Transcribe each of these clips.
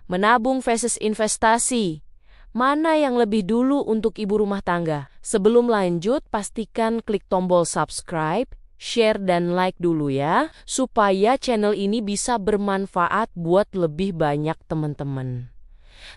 Menabung versus investasi. Mana yang lebih dulu untuk ibu rumah tangga? Sebelum lanjut, pastikan klik tombol subscribe, share, dan like dulu ya, supaya channel ini bisa bermanfaat buat lebih banyak teman-teman.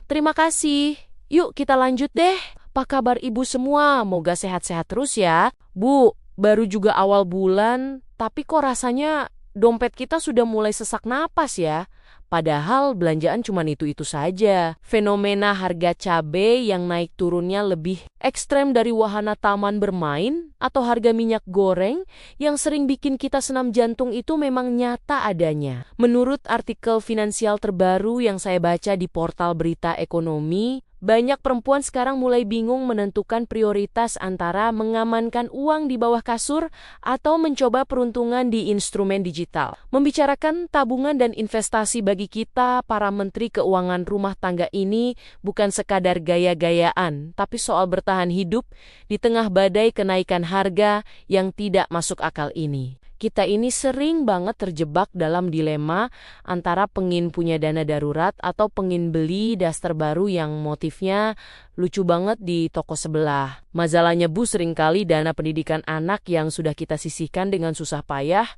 Terima kasih. Yuk kita lanjut deh. Apa kabar ibu semua? Moga sehat-sehat terus ya. Bu, baru juga awal bulan, tapi kok rasanya dompet kita sudah mulai sesak napas ya? Padahal belanjaan cuma itu-itu saja. Fenomena harga cabai yang naik turunnya lebih ekstrem dari wahana taman bermain atau harga minyak goreng yang sering bikin kita senam jantung itu memang nyata adanya. Menurut artikel finansial terbaru yang saya baca di portal berita ekonomi, banyak perempuan sekarang mulai bingung menentukan prioritas antara mengamankan uang di bawah kasur atau mencoba peruntungan di instrumen digital. Membicarakan tabungan dan investasi bagi kita, para menteri keuangan rumah tangga ini bukan sekadar gaya-gayaan, tapi soal bertahan hidup di tengah badai kenaikan harga yang tidak masuk akal ini. Kita ini sering banget terjebak dalam dilema antara pengin punya dana darurat atau pengin beli daster baru yang motifnya lucu banget di toko sebelah. Masalahnya Bu, seringkali dana pendidikan anak yang sudah kita sisihkan dengan susah payah,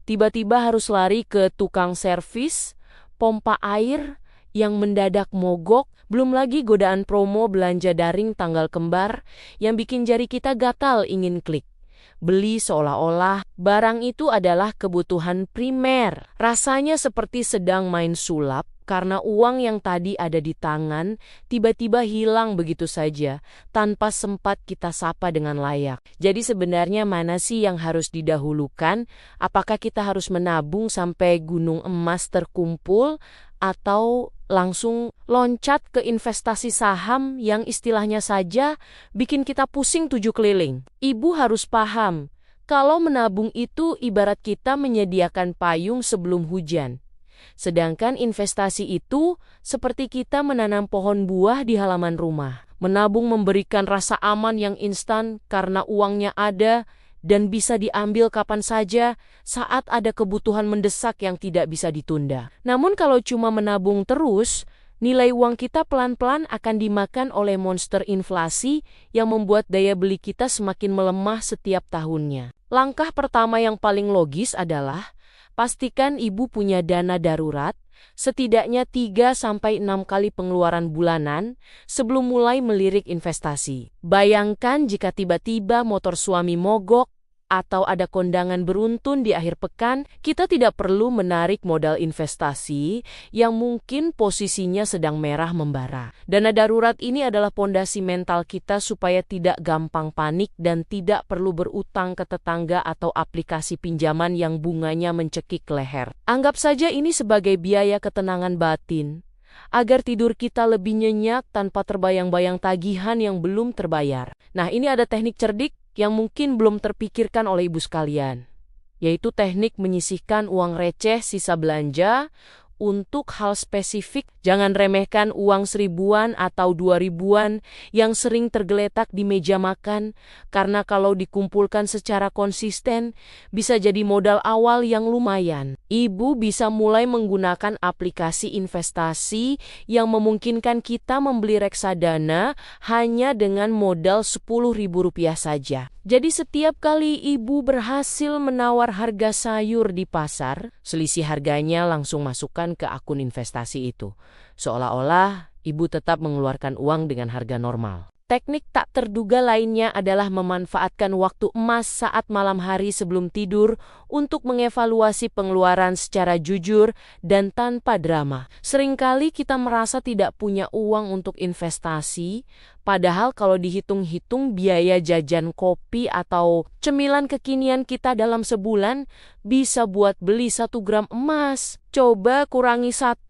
tiba-tiba harus lari ke tukang servis, pompa air yang mendadak mogok, belum lagi godaan promo belanja daring tanggal kembar yang bikin jari kita gatal ingin klik. Beli seolah-olah barang itu adalah kebutuhan primer. Rasanya seperti sedang main sulap karena uang yang tadi ada di tangan tiba-tiba hilang begitu saja tanpa sempat kita sapa dengan layak. Jadi sebenarnya mana sih yang harus didahulukan? Apakah kita harus menabung sampai gunung emas terkumpul atau langsung loncat ke investasi saham yang istilahnya saja bikin kita pusing 7 keliling? Ibu harus paham, kalau menabung itu ibarat kita menyediakan payung sebelum hujan. Sedangkan investasi itu seperti kita menanam pohon buah di halaman rumah. Menabung memberikan rasa aman yang instan karena uangnya ada dan bisa diambil kapan saja saat ada kebutuhan mendesak yang tidak bisa ditunda. Namun kalau cuma menabung terus, nilai uang kita pelan-pelan akan dimakan oleh monster inflasi yang membuat daya beli kita semakin melemah setiap tahunnya. Langkah pertama yang paling logis adalah pastikan ibu punya dana darurat, setidaknya 3-6 kali pengeluaran bulanan sebelum mulai melirik investasi. Bayangkan jika tiba-tiba motor suami mogok atau ada kondangan beruntun di akhir pekan, kita tidak perlu menarik modal investasi yang mungkin posisinya sedang merah membara. Dana darurat ini adalah pondasi mental kita supaya tidak gampang panik dan tidak perlu berutang ke tetangga atau aplikasi pinjaman yang bunganya mencekik leher. Anggap saja ini sebagai biaya ketenangan batin, agar tidur kita lebih nyenyak tanpa terbayang-bayang tagihan yang belum terbayar. Nah, ini ada teknik cerdik yang mungkin belum terpikirkan oleh ibu sekalian, yaitu teknik menyisihkan uang receh sisa belanja untuk hal spesifik. Jangan remehkan uang 1.000-an atau 2.000-an yang sering tergeletak di meja makan, karena kalau dikumpulkan secara konsisten, bisa jadi modal awal yang lumayan. Ibu bisa mulai menggunakan aplikasi investasi yang memungkinkan kita membeli reksadana hanya dengan modal Rp10.000 saja. Jadi setiap kali ibu berhasil menawar harga sayur di pasar, selisih harganya langsung masukkan ke akun investasi itu. Seolah-olah ibu tetap mengeluarkan uang dengan harga normal. Teknik tak terduga lainnya adalah memanfaatkan waktu emas saat malam hari sebelum tidur untuk mengevaluasi pengeluaran secara jujur dan tanpa drama. Seringkali kita merasa tidak punya uang untuk investasi, padahal kalau dihitung-hitung biaya jajan kopi atau cemilan kekinian kita dalam sebulan bisa buat beli 1 gram emas. Coba kurangi 1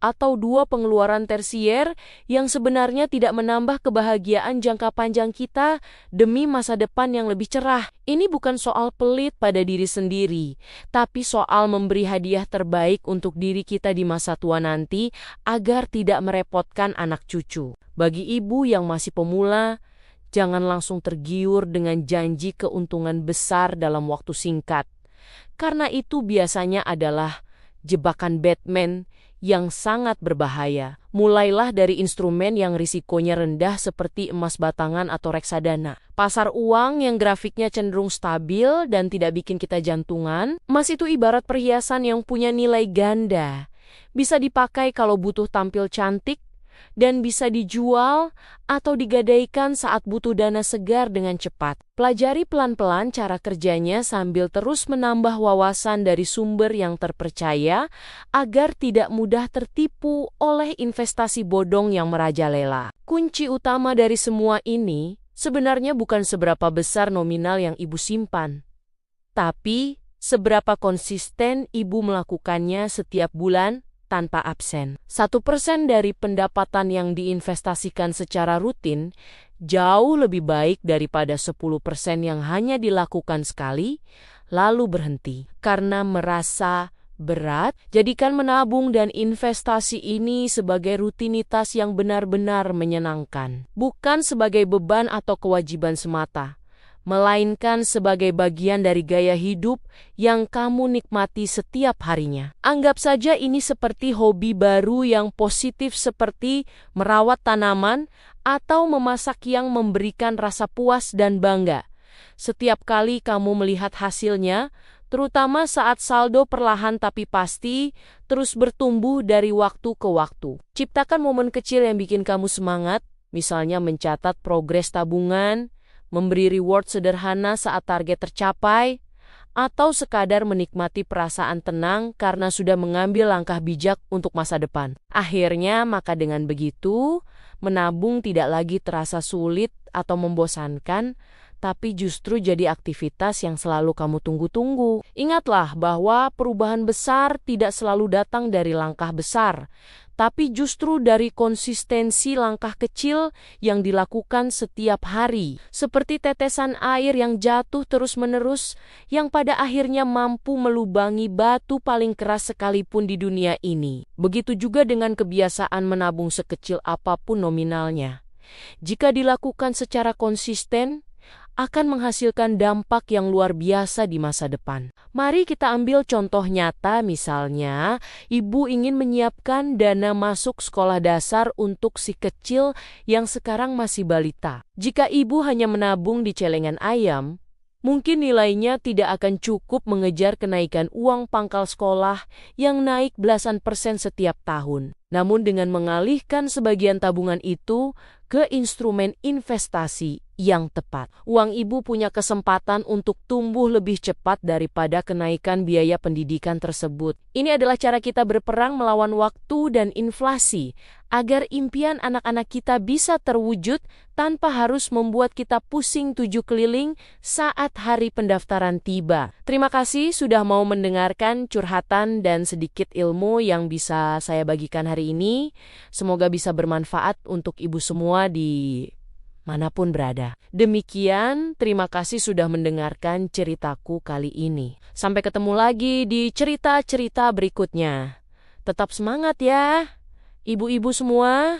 atau 2 pengeluaran tersier yang sebenarnya tidak menambah kebahagiaan jangka panjang kita demi masa depan yang lebih cerah. Ini bukan soal pelit pada diri sendiri, tapi soal memberi hadiah terbaik untuk diri kita di masa tua nanti agar tidak merepotkan anak cucu. Bagi ibu yang masih pemula, jangan langsung tergiur dengan janji keuntungan besar dalam waktu singkat, karena itu biasanya adalah jebakan Batman yang sangat berbahaya. Mulailah dari instrumen yang risikonya rendah seperti emas batangan atau reksadana. Pasar uang yang grafiknya cenderung stabil dan tidak bikin kita jantungan. Emas itu ibarat perhiasan yang punya nilai ganda. Bisa dipakai kalau butuh tampil cantik, dan bisa dijual atau digadaikan saat butuh dana segar dengan cepat. Pelajari pelan-pelan cara kerjanya sambil terus menambah wawasan dari sumber yang terpercaya agar tidak mudah tertipu oleh investasi bodong yang merajalela. Kunci utama dari semua ini sebenarnya bukan seberapa besar nominal yang ibu simpan, tapi seberapa konsisten ibu melakukannya setiap bulan tanpa absen. 1% dari pendapatan yang diinvestasikan secara rutin jauh lebih baik daripada 10% yang hanya dilakukan sekali, lalu berhenti. Karena merasa berat, jadikan menabung dan investasi ini sebagai rutinitas yang benar-benar menyenangkan. Bukan sebagai beban atau kewajiban semata, melainkan sebagai bagian dari gaya hidup yang kamu nikmati setiap harinya. Anggap saja ini seperti hobi baru yang positif seperti merawat tanaman atau memasak yang memberikan rasa puas dan bangga. Setiap kali kamu melihat hasilnya, terutama saat saldo perlahan tapi pasti terus bertumbuh dari waktu ke waktu. Ciptakan momen kecil yang bikin kamu semangat, misalnya mencatat progres tabungan, memberi reward sederhana saat target tercapai, atau sekadar menikmati perasaan tenang karena sudah mengambil langkah bijak untuk masa depan. Akhirnya, maka dengan begitu, menabung tidak lagi terasa sulit atau membosankan, tapi justru jadi aktivitas yang selalu kamu tunggu-tunggu. Ingatlah bahwa perubahan besar tidak selalu datang dari langkah besar, tapi justru dari konsistensi langkah kecil yang dilakukan setiap hari. Seperti tetesan air yang jatuh terus-menerus, yang pada akhirnya mampu melubangi batu paling keras sekalipun di dunia ini. Begitu juga dengan kebiasaan menabung sekecil apapun nominalnya. Jika dilakukan secara konsisten, akan menghasilkan dampak yang luar biasa di masa depan. Mari kita ambil contoh nyata, misalnya ibu ingin menyiapkan dana masuk sekolah dasar untuk si kecil yang sekarang masih balita. Jika ibu hanya menabung di celengan ayam, mungkin nilainya tidak akan cukup mengejar kenaikan uang pangkal sekolah yang naik belasan persen setiap tahun. Namun dengan mengalihkan sebagian tabungan itu ke instrumen investasi yang tepat, uang ibu punya kesempatan untuk tumbuh lebih cepat daripada kenaikan biaya pendidikan tersebut. Ini adalah cara kita berperang melawan waktu dan inflasi, agar impian anak-anak kita bisa terwujud tanpa harus membuat kita pusing 7 keliling saat hari pendaftaran tiba. Terima kasih sudah mau mendengarkan curhatan dan sedikit ilmu yang bisa saya bagikan hari ini. Semoga bisa bermanfaat untuk ibu semua di manapun berada. Demikian, terima kasih sudah mendengarkan ceritaku kali ini. Sampai ketemu lagi di cerita-cerita berikutnya. Tetap semangat ya, ibu-ibu semua.